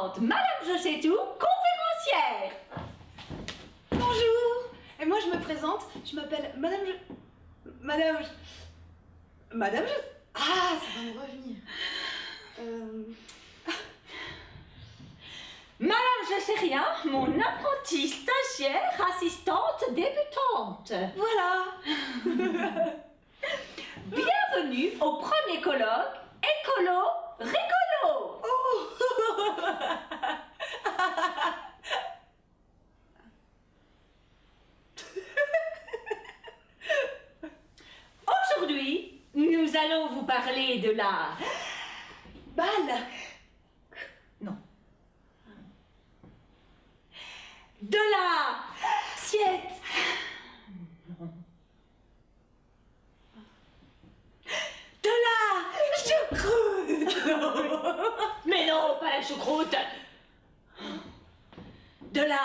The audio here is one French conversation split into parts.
présente Madame Je sais tout, conférencière. Bonjour. Et moi je me présente, je m'appelle Madame Ah, ça va me revenir. Madame Je sais rien, mon apprentie stagiaire, assistante débutante. Voilà. Bienvenue au premier colloque Écolo Rigolo. Aujourd'hui, nous allons vous parler de la Balle. Non. De la Assiette. De la Choucroute. Mais non, pas la choucroute. De la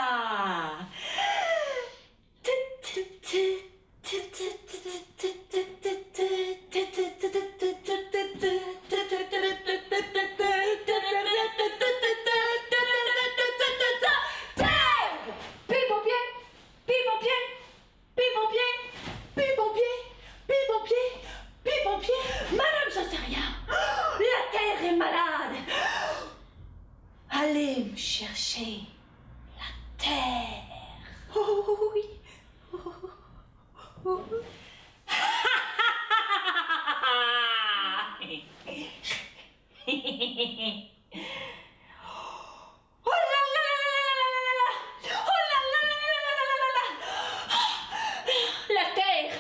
Madame, j'en sais rien. La terre est malade. Allez me chercher la terre. Oh oui. Oh là là là là là là là. Oh là là là là là là là. La terre,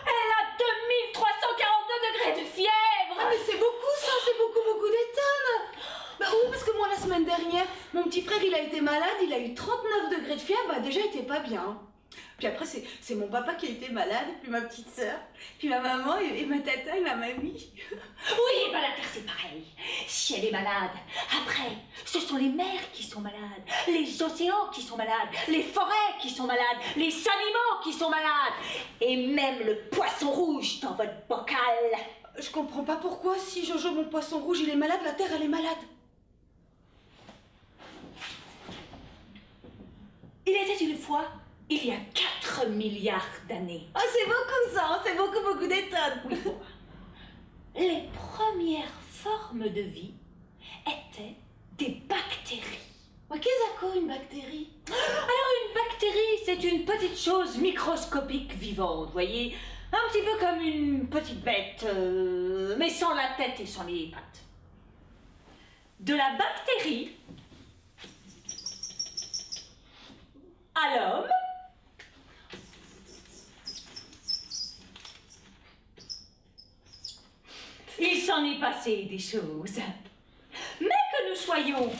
elle a 2342 degrés de fièvre. Ah mais c'est beaucoup ça, c'est beaucoup d'étonnes. Bah oui, parce que moi la semaine dernière, mon petit frère il a été malade, il a eu 39 degrés de fièvre, bah déjà il était pas bien. Puis après c'est mon papa qui a été malade, puis ma petite sœur, puis ma maman et ma tata et ma mamie. Oui, bah la terre c'est pareil. Si elle est malade, après, ce sont les mers qui sont malades, les océans qui sont malades, les forêts qui sont malades, les animaux qui sont malades, et même le poisson rouge dans votre bocal. Je comprends pas pourquoi si Jojo mon poisson rouge il est malade, la terre elle est malade. Il était une fois, il y a 4 milliards d'années. Oh c'est beaucoup ça, hein, c'est beaucoup d'étonnes. Oui, bon. Les premières formes de vie étaient des bactéries. Mais qu'est-ce que c'est une bactérie? Alors une bactérie, c'est une petite chose microscopique vivante, voyez, un petit peu comme une petite bête, mais sans la tête et sans les pattes. De la bactérie à l'homme, il s'en est passé des choses. Mais que nous soyons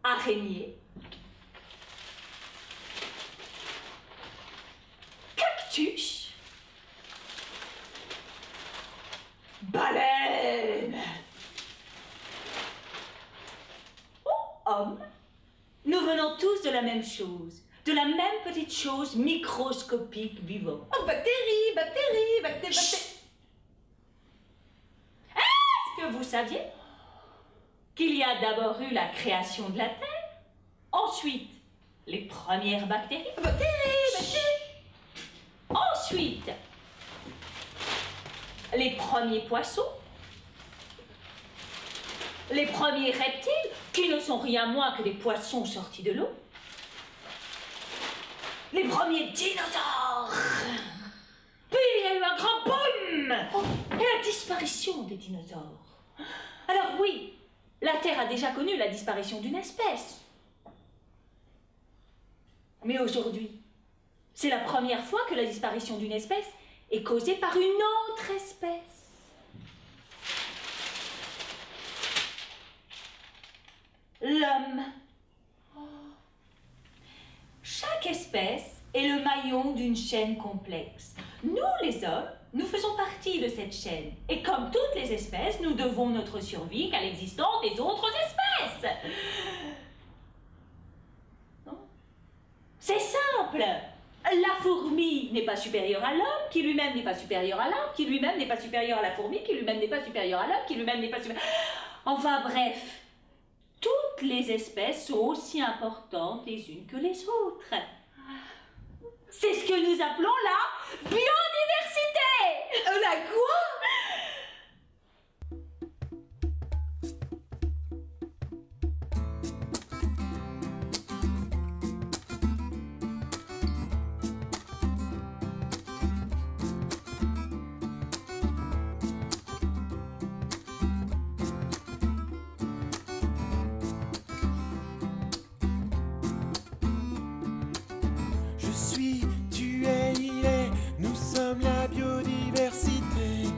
araignées, cactus, baleines ou hommes, nous venons tous de la même chose, de la même petite chose microscopique vivante. Oh bactérie. Est-ce que vous saviez qu'il y a d'abord eu la création de la Terre, ensuite les premières bactéries, ensuite les premiers poissons, les premiers reptiles, qui ne sont rien moins que des poissons sortis de l'eau, les premiers dinosaures. Puis il y a eu un grand boom et la disparition des dinosaures. Alors oui, la Terre a déjà connu la disparition d'une espèce. Mais aujourd'hui, c'est la première fois que la disparition d'une espèce est causée par une autre espèce. L'homme. Chaque espèce est le maillon d'une chaîne complexe. Nous, les hommes, nous faisons partie de cette chaîne. Et comme toutes les espèces, nous devons notre survie qu'à l'existence des autres espèces. Non ? C'est simple. La fourmi n'est pas supérieure à l'homme, qui lui-même n'est pas supérieur à l'arbre, qui lui-même n'est pas supérieur à la fourmi, qui lui-même n'est pas supérieur à l'homme, qui lui-même n'est pas supérieur... Enfin bref, toutes les espèces sont aussi importantes les unes que les autres. C'est ce que nous appelons la biodiversité. La quoi? Je suis, tu es, il est, nous sommes la biodiversité.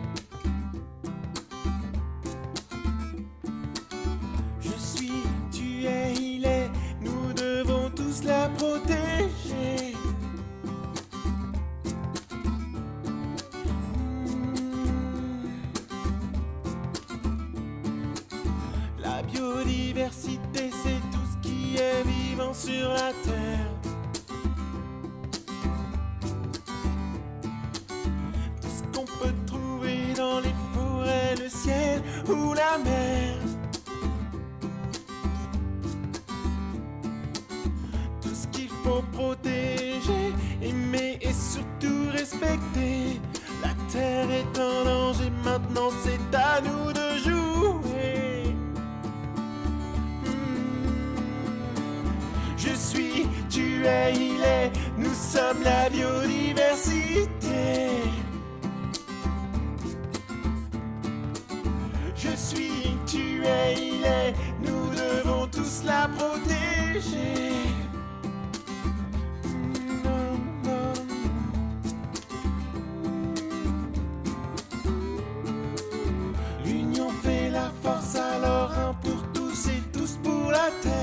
Je suis, tu es, il est, nous devons tous la protéger. La biodiversité, c'est tout ce qui est vivant sur la terre. Tout ce qu'on peut trouver dans les forêts, le ciel ou la mer. Tout ce qu'il faut protéger, aimer et surtout respecter. La terre est en danger, maintenant c'est à nous de jouer. Je suis, tu es, il est, nous sommes la biodiversité. Je suis, tu es, il est, nous devons tous la protéger. L'union fait la force, alors un pour tous et tous pour la terre.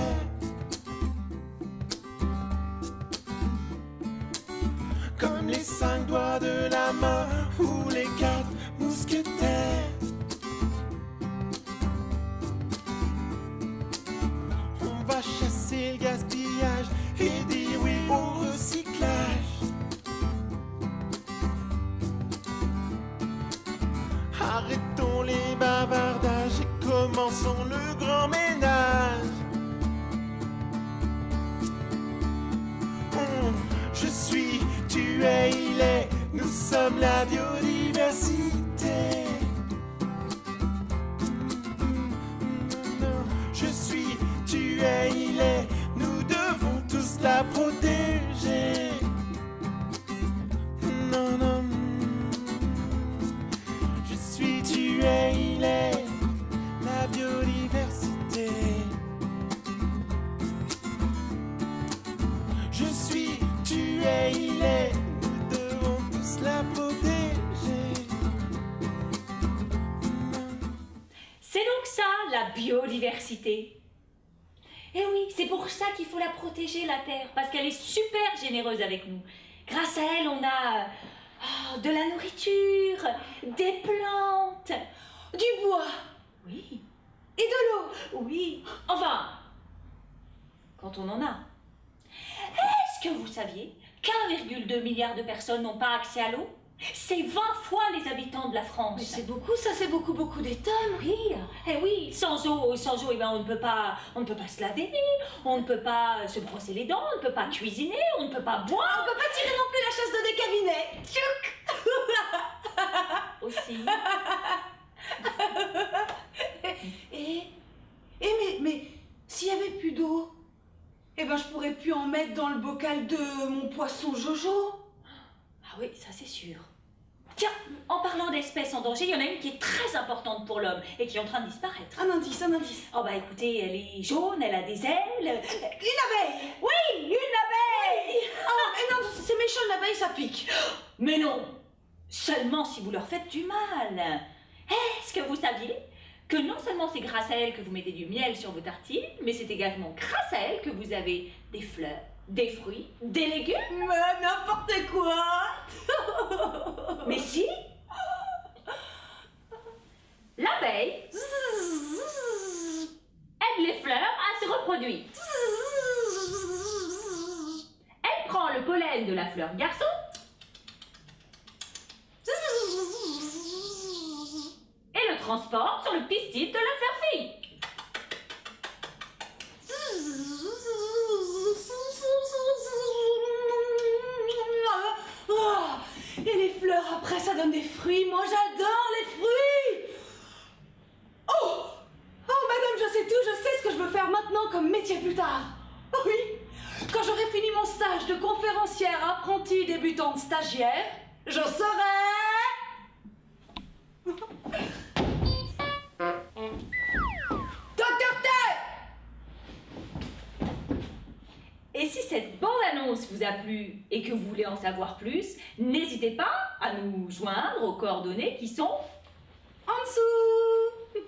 Comme les 5 doigts de la main ou les 4 mousquetaires. On va chasser le gaspillage et dire oui au recyclage. Arrêtons les bavardages et commençons le grand ménage. Je suis, tu es, il est, nous sommes la biodiversité. Je suis, tu es, il est, nous devons tous la protéger. Non, non. Je suis, tu es, il est, la biodiversité. Je suis, tu es, il est, nous devons tous la protéger. C'est donc ça, la biodiversité. Et oui, c'est pour ça qu'il faut la protéger, la Terre, parce qu'elle est super généreuse avec nous. Grâce à elle, on a de la nourriture, des plantes, Du bois oui, et de l'eau. oui, enfin, quand on en a. Est-ce que vous saviez qu'1,2 milliard de personnes n'ont pas accès à l'eau? C'est 20 fois les habitants de la France. Mais c'est beaucoup, ça, c'est beaucoup, beaucoup d'étoiles. Oui, eh oui, sans eau, eh ben on ne peut pas se laver, on ne peut pas se brosser les dents, on ne peut pas cuisiner, on ne peut pas boire. On peut pas tirer non plus la chasse de des cabinets. Tchouk. Aussi. Mais s'il y avait plus d'eau, eh ben je pourrais plus en mettre dans le bocal de mon poisson Jojo. Ah oui, ça c'est sûr. Tiens, en parlant d'espèces en danger, il y en a une qui est très importante pour l'homme et qui est en train de disparaître. Un indice, un indice. Oh bah écoutez, elle est jaune, elle a des ailes. Une abeille. Oui, une abeille. Ah, mais non, c'est méchant, l'abeille, ça pique. Mais non, seulement si vous leur faites du mal. Est-ce que vous saviez que non seulement c'est grâce à elle que vous mettez du miel sur vos tartines, mais c'est également grâce à elle que vous avez des fleurs, des fruits, des légumes? Mais n'importe quoi. Mais si! L'abeille aide les fleurs à se reproduire. Elle prend le pollen de la fleur garçon et le transporte sur le pistil de l'infirmerie. Oh, et les fleurs après ça donne des fruits. Moi j'adore les fruits. Oh, madame, je sais tout, je sais ce que je veux faire maintenant comme métier plus tard. Oh oui, quand j'aurai fini mon stage de conférencière apprentie débutante stagiaire, je serai... Docteur T. Et si cette bande-annonce vous a plu et que vous voulez en savoir plus, n'hésitez pas à nous joindre aux coordonnées qui sont En dessous.